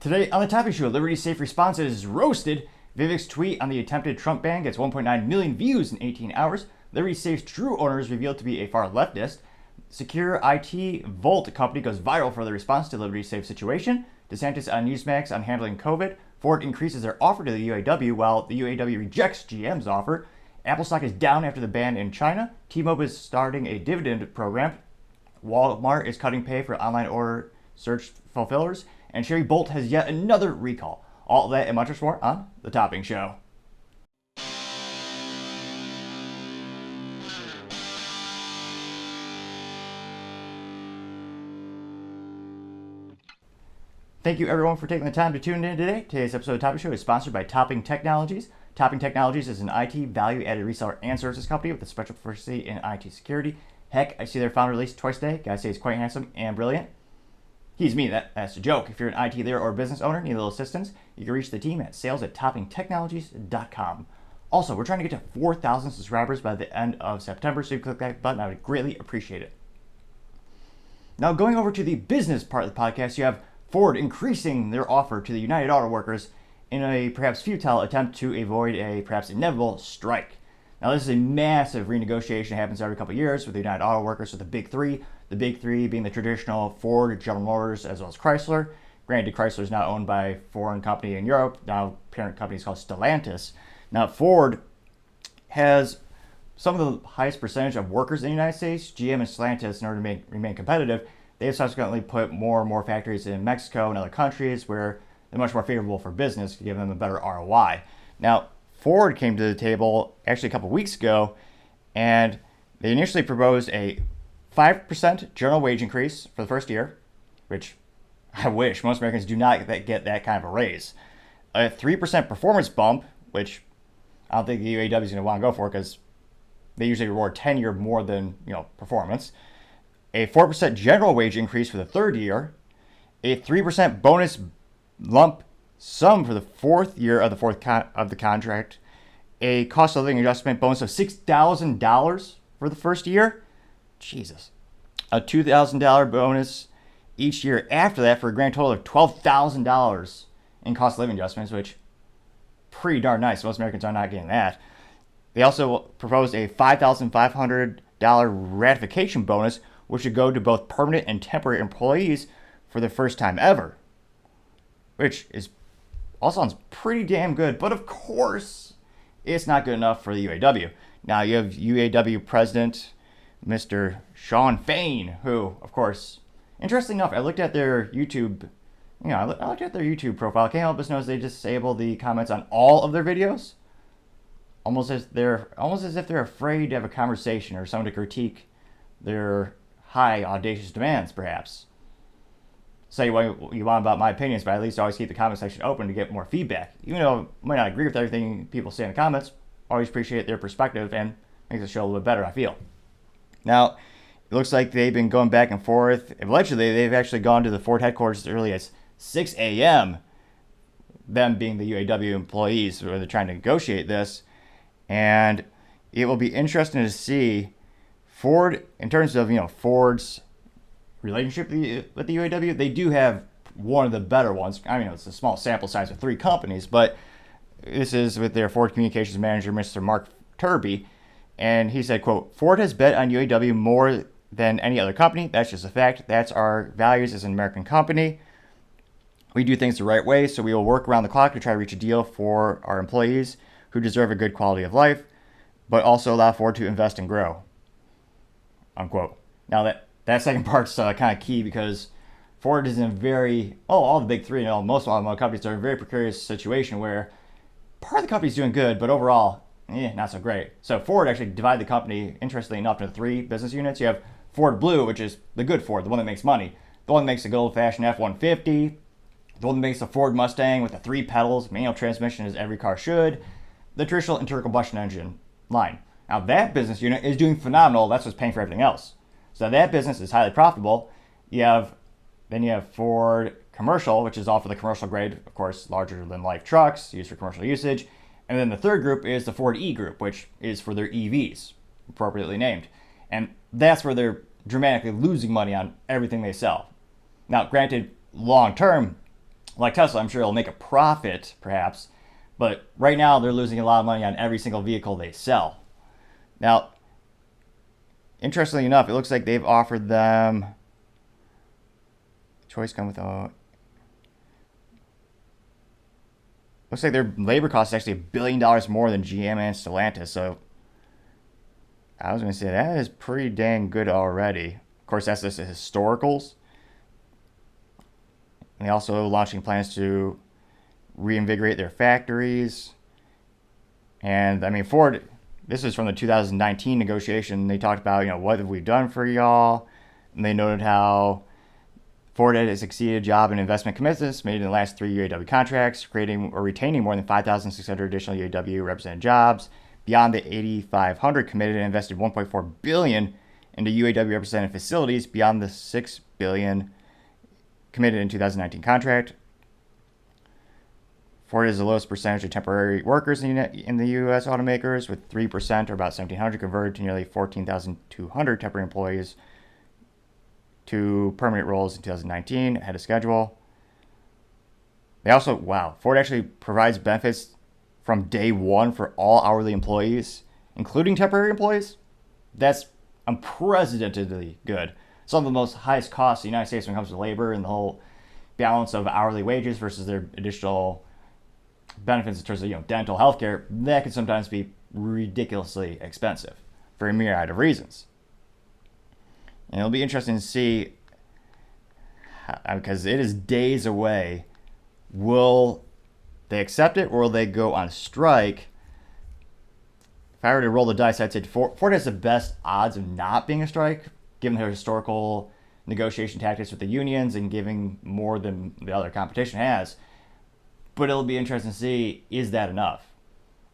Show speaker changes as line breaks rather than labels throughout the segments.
Today on the topic show, Liberty Safe Response is roasted. Vivek's tweet on the attempted Trump ban gets 1.9 million views in 18 hours. Liberty Safe's true owner is revealed to be a far leftist. Secure IT Volt company goes viral for the response to Liberty Safe situation. DeSantis on Newsmax on handling COVID. Ford increases their offer to the UAW while the UAW rejects GM's offer. Apple stock is down after the ban in China. T-Mobile is starting a dividend program. Walmart is cutting pay for online order search fulfillers. And Sherry Bolt has yet another recall. All that and much more on The Topping Show. Thank you everyone for taking the time to tune in today. Today's episode of The Topping Show is sponsored by Topping Technologies. Topping Technologies is an IT value-added reseller and services company with a special proficiency in IT security. Heck, I see their founder released twice a day. Guys say he's quite handsome and brilliant. He's me, that's a joke. If you're an IT leader or business owner, need a little assistance, you can reach the team at sales@toppingtechnologies.com. Also, we're trying to get to 4,000 subscribers by the end of September, so if you click that button, I would greatly appreciate it. Now, going over to the business part of the podcast, you have Ford increasing their offer to the United Auto Workers in a perhaps futile attempt to avoid a perhaps inevitable strike. Now, this is a massive renegotiation that happens every couple of years with the United Auto Workers with the big three. The big three being the traditional Ford, General Motors, as well as Chrysler. Granted, Chrysler is now owned by a foreign company in Europe. Now, parent company is called Stellantis. Now, Ford has some of the highest percentage of workers in the United States. GM and Stellantis, in order to remain competitive, they have subsequently put more and more factories in Mexico and other countries where they're much more favorable for business to give them a better ROI. Now, Ford came to the table actually a couple weeks ago, and they initially proposed a 5% general wage increase for the first year, which I wish most Americans do not get that kind of a raise. A 3% performance bump, which I don't think the UAW is going to want to go for because they usually reward tenure more than performance. A 4% general wage increase for the third year. A 3% bonus lump sum for the fourth year of the contract. A cost of living adjustment bonus of $6,000 for the first year. Jesus. A $2,000 bonus each year after that for a grand total of $12,000 in cost of living adjustments, which pretty darn nice. Most Americans are not getting that. They also proposed a $5,500 ratification bonus, which would go to both permanent and temporary employees for the first time ever, which all sounds pretty damn good. But of course, it's not good enough for the UAW. Now you have UAW president Mr. Sean Fain, who, of course, interesting enough, I looked at their YouTube, I looked at their YouTube profile. Can't help but notice they disable the comments on all of their videos, almost as if they're afraid to have a conversation or someone to critique their high, audacious demands, perhaps. Say what you want about my opinions, but at least always keep the comment section open to get more feedback. Even though I might not agree with everything people say in the comments, always appreciate their perspective and makes the show a little bit better, I feel. Now, it looks like they've been going back and forth. Allegedly, they've actually gone to the Ford headquarters as early as 6 a.m., them being the UAW employees, where they're trying to negotiate this. And it will be interesting to see Ford, in terms of, Ford's relationship with the UAW, they do have one of the better ones. I mean, it's a small sample size of 3 companies, but this is with their Ford communications manager, Mr. Mark Turby. And he said, quote, "Ford has bet on UAW more than any other company. That's just a fact. That's our values as an American company. We do things the right way, so we will work around the clock to try to reach a deal for our employees who deserve a good quality of life, but also allow Ford to invest and grow." Unquote. Now that second part's kind of key because Ford is in a all the big three, most automotive companies are in a very precarious situation where part of the company's doing good, but overall, not so great. So Ford actually divided the company, interestingly enough, into 3 business units. You have Ford Blue, which is the good Ford, the one that makes money. The one that makes a good old-fashioned F-150. The one that makes a Ford Mustang with the 3 pedals, manual transmission as every car should. The traditional internal combustion engine line. Now that business unit is doing phenomenal. That's what's paying for everything else. So that business is highly profitable. Then you have Ford Commercial, which is all for the commercial grade, of course, larger than life trucks used for commercial usage. And then the third group is the Ford E group, which is for their EVs, appropriately named. And that's where they're dramatically losing money on everything they sell. Now, granted, long term, Like Tesla, I'm sure it'll make a profit, perhaps, but right now they're losing a lot of money on every single vehicle they sell. Now, interestingly enough, it looks like they've offered them choice come with a. Looks like their labor cost is actually $1 billion more than GM and Stellantis. So I was going to say that is pretty dang good already. Of course, that's just the historicals. And they also launching plans to reinvigorate their factories. And I mean, Ford, this is from the 2019 negotiation. They talked about, what have we done for y'all? And they noted how Ford has exceeded job and investment commitments made in the last 3 UAW contracts, creating or retaining more than 5,600 additional UAW represented jobs. Beyond the 8,500 committed and invested $1.4 billion into UAW represented facilities beyond the $6 billion committed in 2019 contract. Ford is the lowest percentage of temporary workers in the U.S. automakers, with 3% or about 1,700 converted to nearly 14,200 temporary employees to permanent roles in 2019 ahead of schedule. They also, Ford actually provides benefits from day one for all hourly employees, including temporary employees. That's unprecedentedly good. Some of the most highest costs in the United States when it comes to labor and the whole balance of hourly wages versus their additional benefits in terms of dental health care, that can sometimes be ridiculously expensive for a myriad of reasons. And it'll be interesting to see, because it is days away, will they accept it or will they go on strike? If I were to roll the dice, I'd say Ford has the best odds of not being a strike, given their historical negotiation tactics with the unions and giving more than the other competition has. But it'll be interesting to see, is that enough?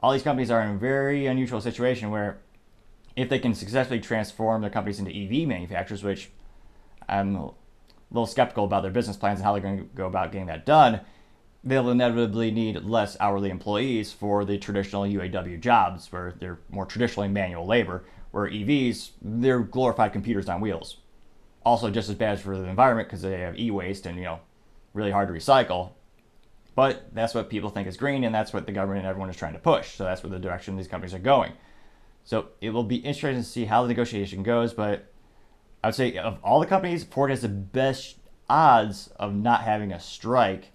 All these companies are in a very unusual situation where if they can successfully transform their companies into EV manufacturers, which I'm a little skeptical about their business plans and how they're going to go about getting that done, they'll inevitably need less hourly employees for the traditional UAW jobs, where they're more traditionally manual labor, where EVs, they're glorified computers on wheels. Also just as bad for the environment because they have e-waste and, really hard to recycle. But that's what people think is green, and that's what the government and everyone is trying to push. So that's where the direction these companies are going. So it will be interesting to see how the negotiation goes, but I would say of all the companies, Ford has the best odds of not having a strike.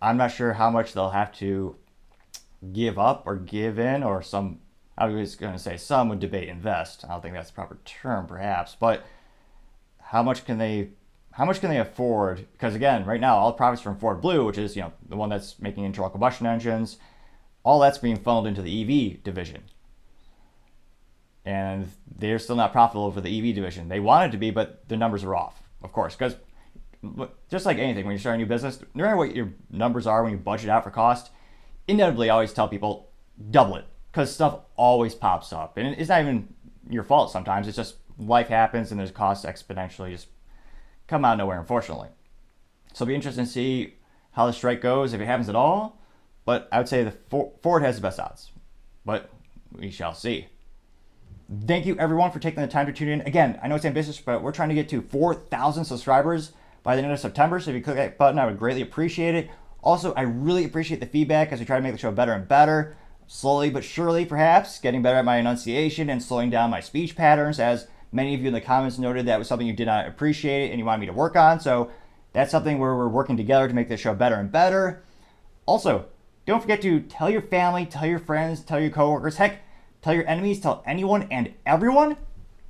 I'm not sure how much they'll have to give up or give in, or some, I was going to say some would debate invest. I don't think that's the proper term perhaps, but how much can they afford? Because again, right now, all the profits from Ford Blue, which is, the one that's making internal combustion engines, all that's being funneled into the EV division. And they're still not profitable for the EV division. They wanted to be, but the numbers are off, of course. Because just like anything, when you start a new business, no matter what your numbers are when you budget out for cost, inevitably I always tell people, double it. Because stuff always pops up. And it's not even your fault sometimes. It's just life happens and there's costs exponentially just come out of nowhere, unfortunately. So it'll be interesting to see how the strike goes, if it happens at all. But I would say Ford has the best odds. But we shall see. Thank you, everyone, for taking the time to tune in. Again, I know it's ambitious, but we're trying to get to 4,000 subscribers by the end of September. So if you click that button, I would greatly appreciate it. Also, I really appreciate the feedback as we try to make the show better and better. Slowly but surely, perhaps, getting better at my enunciation and slowing down my speech patterns, as many of you in the comments noted that was something you did not appreciate and you wanted me to work on. So that's something where we're working together to make this show better and better. Also, don't forget to tell your family, tell your friends, tell your coworkers, heck, tell your enemies, tell anyone and everyone.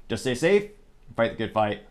Just stay safe, fight the good fight.